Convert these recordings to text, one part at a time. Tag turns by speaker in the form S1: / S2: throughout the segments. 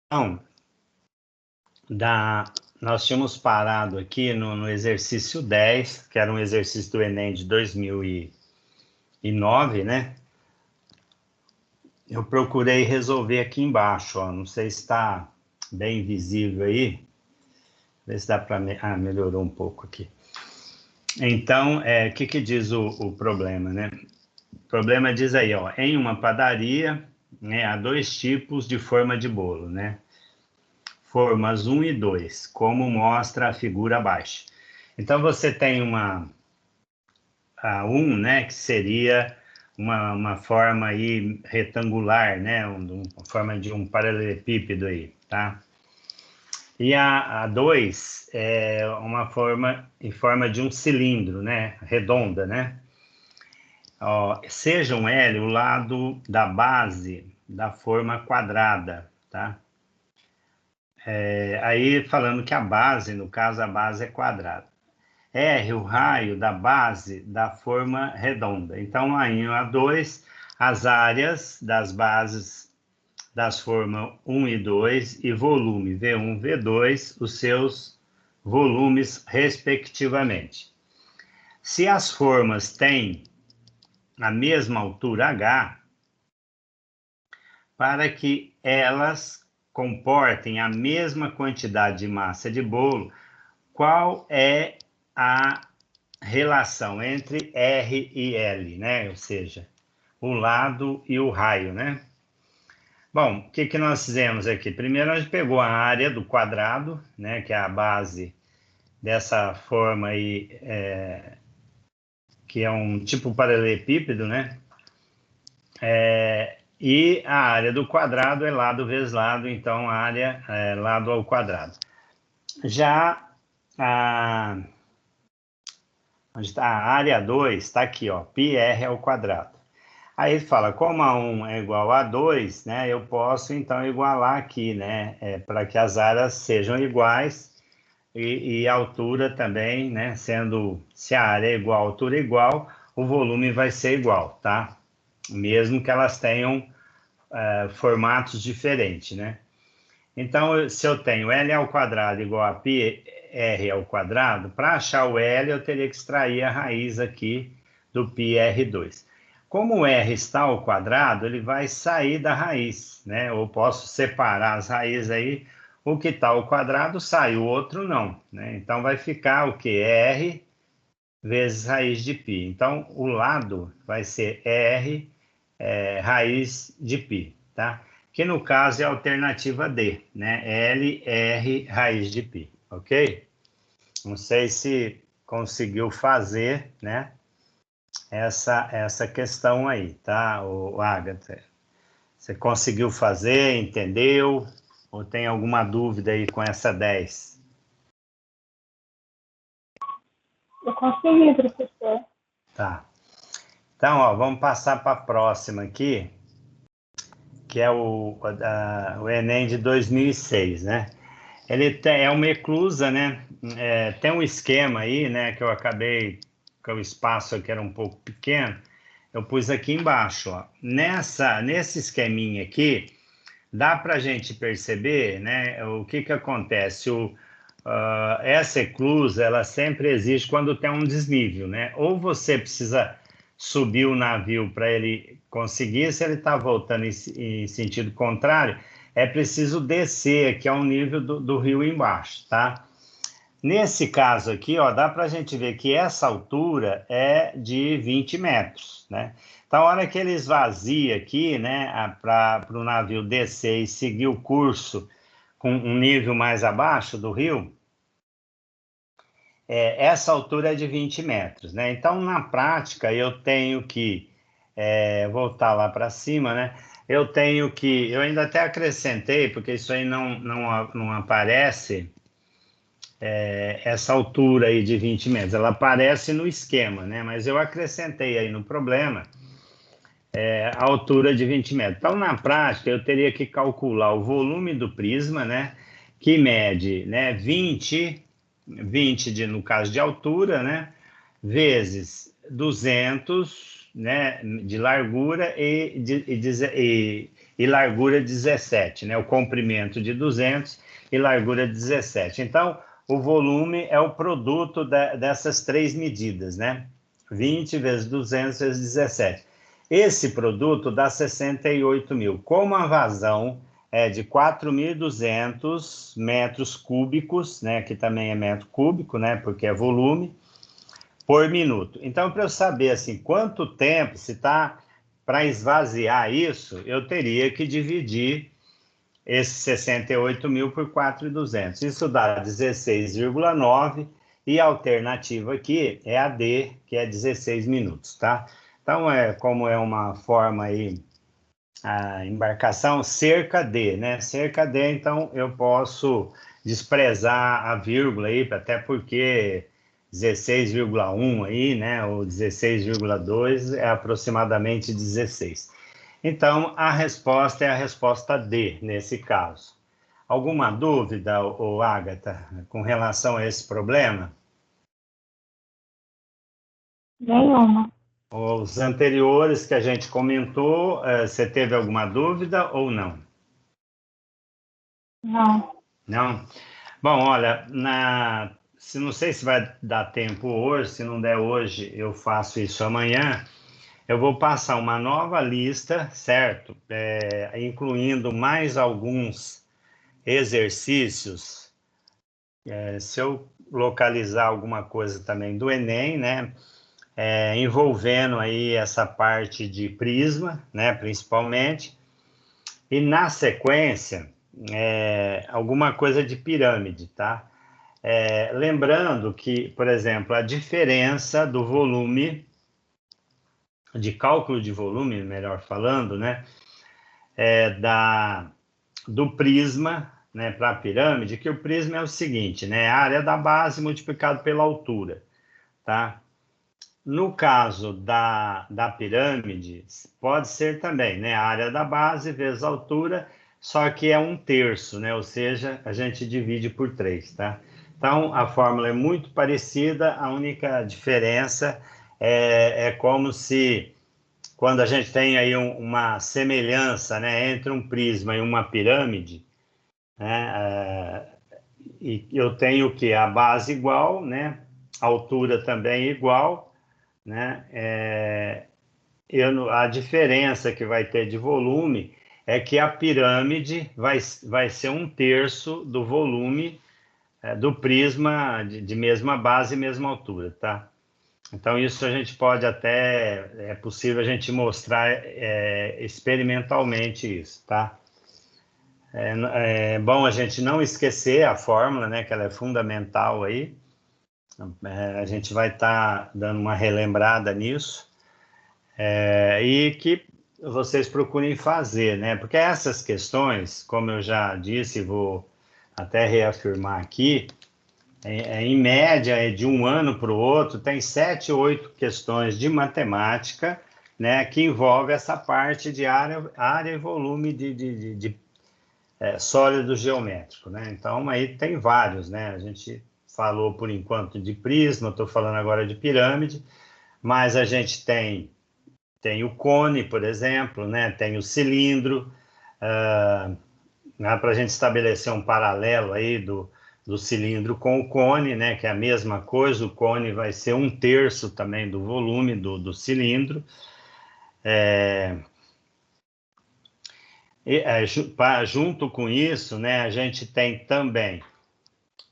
S1: Então, nós tínhamos parado aqui no exercício 10, que era um exercício do Enem de 2009, né? Eu procurei resolver aqui embaixo, ó. Não sei se está bem visível aí. Vê se dá para... melhorou um pouco aqui. Então, o que diz o problema, né? O problema diz aí, ó, em uma padaria, né, há dois tipos de forma de bolo, né? Formas 1 e 2, como mostra a figura abaixo. Então, você tem a 1, né, que seria uma forma aí retangular, né, uma forma de um paralelepípedo aí, tá? E a 2 é uma forma em forma de um cilindro, né, redonda, né? Ó, seja um L o lado da base da forma quadrada, tá? Aí falando que a base, no caso, a base é quadrada. R, o raio da base da forma redonda. Então, aí em A2, as áreas das bases das formas 1 e 2 e volume V1, V2, os seus volumes respectivamente. Se as formas têm a mesma altura H, para que elas comportem a mesma quantidade de massa de bolo, qual é a relação entre R e L, né? Ou seja, o lado e o raio, né? Bom, o que nós fizemos aqui? Primeiro a gente pegou a área do quadrado, né? Que é a base dessa forma aí, que é um tipo paralelepípedo, né? E a área do quadrado é lado vezes lado, então a área é lado ao quadrado. Já onde está a área 2, está aqui, ó, πr ao quadrado. Aí ele fala, como a 1 é igual a 2, né, eu posso então igualar aqui, né, para que as áreas sejam iguais e a altura também, né, se a área é igual, a altura é igual, o volume vai ser igual, tá? Mesmo que elas tenham formatos diferentes, né? Então, se eu tenho L ao quadrado igual a πr ao quadrado, para achar o L, eu teria que extrair a raiz aqui do πr2. Como o R está ao quadrado, ele vai sair da raiz, né? Eu posso separar as raízes aí, o que está ao quadrado sai, o outro não, né? Então, vai ficar o que? R vezes raiz de π. Então, o lado vai ser R raiz de π, tá? Que no caso é a alternativa D, né? L, R, raiz de π, ok? Não sei se conseguiu fazer, né? Essa questão aí, tá, o Agatha? Você conseguiu fazer, entendeu? Ou tem alguma dúvida aí com essa 10?
S2: Eu consegui, professor.
S1: Tá. Então, ó, vamos passar para a próxima aqui, que é o Enem de 2006, né? Ele é uma eclusa, né? Tem um esquema aí, né? Que eu acabei, que o espaço aqui era um pouco pequeno, eu pus aqui embaixo, ó. Nesse esqueminha aqui, dá para a gente perceber, né? O que acontece? Essa eclusa, ela sempre existe quando tem um desnível, né? Ou você precisa subir o navio para ele conseguir, se ele está voltando em sentido contrário, é preciso descer aqui ao nível do rio embaixo, tá? Nesse caso aqui, ó, dá para a gente ver que essa altura é de 20 metros, né? Então, a hora que ele esvazia aqui, né, para o navio descer e seguir o curso com um nível mais abaixo do rio, essa altura é de 20 metros, né? Então, na prática, eu tenho que voltar lá para cima, né? Eu ainda até acrescentei, porque isso aí não aparece, essa altura aí de 20 metros, ela aparece no esquema, né? Mas eu acrescentei aí no problema a altura de 20 metros. Então, na prática, eu teria que calcular o volume do prisma, né? Que mede, né, 20 no caso de altura, né? Vezes 200, né, de largura e e largura 17, né? O comprimento de 200 e largura 17. Então, o volume é o produto dessas três medidas, né? 20 vezes 200 vezes 17. Esse produto dá 68 mil. Como a vazão é de 4.200 metros cúbicos, né? Que também é metro cúbico, né? Porque é volume, por minuto. Então, para eu saber assim, quanto tempo, se está para esvaziar isso, eu teria que dividir esses 68 mil por 4.200. Isso dá 16,9 e a alternativa aqui é a D, que é 16 minutos, tá? Então, como é uma forma aí, a embarcação cerca de, né? Cerca de, então eu posso desprezar a vírgula aí, até porque 16,1 aí, né? Ou 16,2 é aproximadamente 16. Então, a resposta é a resposta D, nesse caso. Alguma dúvida, Agatha, com relação a esse problema?
S2: Nenhuma.
S1: Os anteriores que a gente comentou, você teve alguma dúvida ou não?
S2: Não.
S1: Não? Bom, olha, se não sei se vai dar tempo hoje, se não der hoje, eu faço isso amanhã. Eu vou passar uma nova lista, certo? Incluindo mais alguns exercícios. Se eu localizar alguma coisa também do Enem, né? Envolvendo aí essa parte de prisma, né? Principalmente. E na sequência, alguma coisa de pirâmide, tá? Lembrando que, por exemplo, a diferença do volume, de cálculo de volume, melhor falando, né? Do prisma, né, para a pirâmide, que o prisma é o seguinte, né? A área da base multiplicado pela altura, tá? No caso da pirâmide, pode ser também, né? A área da base vezes a altura, só que é 1/3, né? Ou seja, a gente divide por 3, tá? Então, a fórmula é muito parecida, a única diferença é como se, quando a gente tem aí uma semelhança, né, entre um prisma e uma pirâmide, né? E eu tenho o que? A base igual, né? A altura também igual, né? A diferença que vai ter de volume é que a pirâmide vai ser 1/3 do volume do prisma de mesma base e mesma altura, tá? Então, isso a gente pode até, é possível a gente mostrar experimentalmente isso, tá? É bom a gente não esquecer a fórmula, né, que ela é fundamental aí. A gente vai estar dando uma relembrada nisso. E que vocês procurem fazer, né? Porque essas questões, como eu já disse, vou até reafirmar aqui, em média, de um ano para o outro, tem 7, 8 questões de matemática, né, que envolve essa parte de área e volume de sólido geométrico, né? Então, aí tem vários, né? A gente falou, por enquanto, de prisma, estou falando agora de pirâmide, mas a gente tem o cone, por exemplo, né? Tem o cilindro, para a gente estabelecer um paralelo aí do cilindro com o cone, né? Que é a mesma coisa, o cone vai ser 1/3 também do volume do cilindro. Junto com isso, né? A gente tem também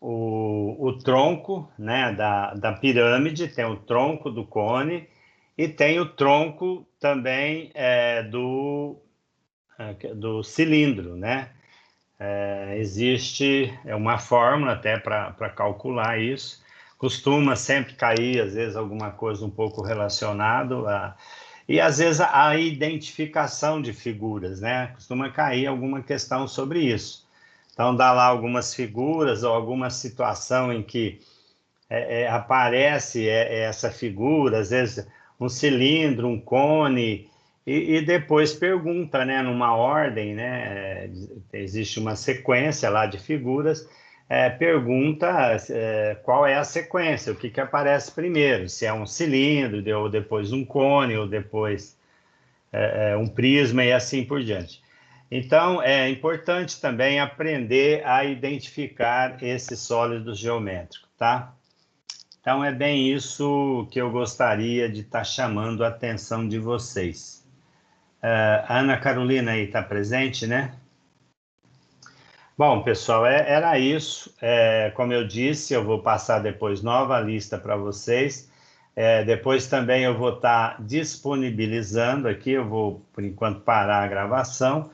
S1: o tronco, né, da pirâmide, tem o tronco do cone e tem o tronco também do cilindro, né? Existe uma fórmula até para calcular isso. Costuma sempre cair, às vezes, alguma coisa um pouco relacionado a... E, às vezes, a identificação de figuras, né? Costuma cair alguma questão sobre isso. Então, dá lá algumas figuras ou alguma situação em que aparece essa figura, às vezes um cilindro, um cone, e depois pergunta, né, numa ordem, né, existe uma sequência lá de figuras, pergunta qual é a sequência, o que aparece primeiro, se é um cilindro, ou depois um cone, ou depois um prisma e assim por diante. Então, é importante também aprender a identificar esses sólidos geométricos, tá? Então, é bem isso que eu gostaria de estar chamando a atenção de vocês. A Ana Carolina aí está presente, né? Bom, pessoal, era isso. Como eu disse, eu vou passar depois nova lista para vocês. Depois também eu vou estar disponibilizando aqui, eu vou, por enquanto, parar a gravação,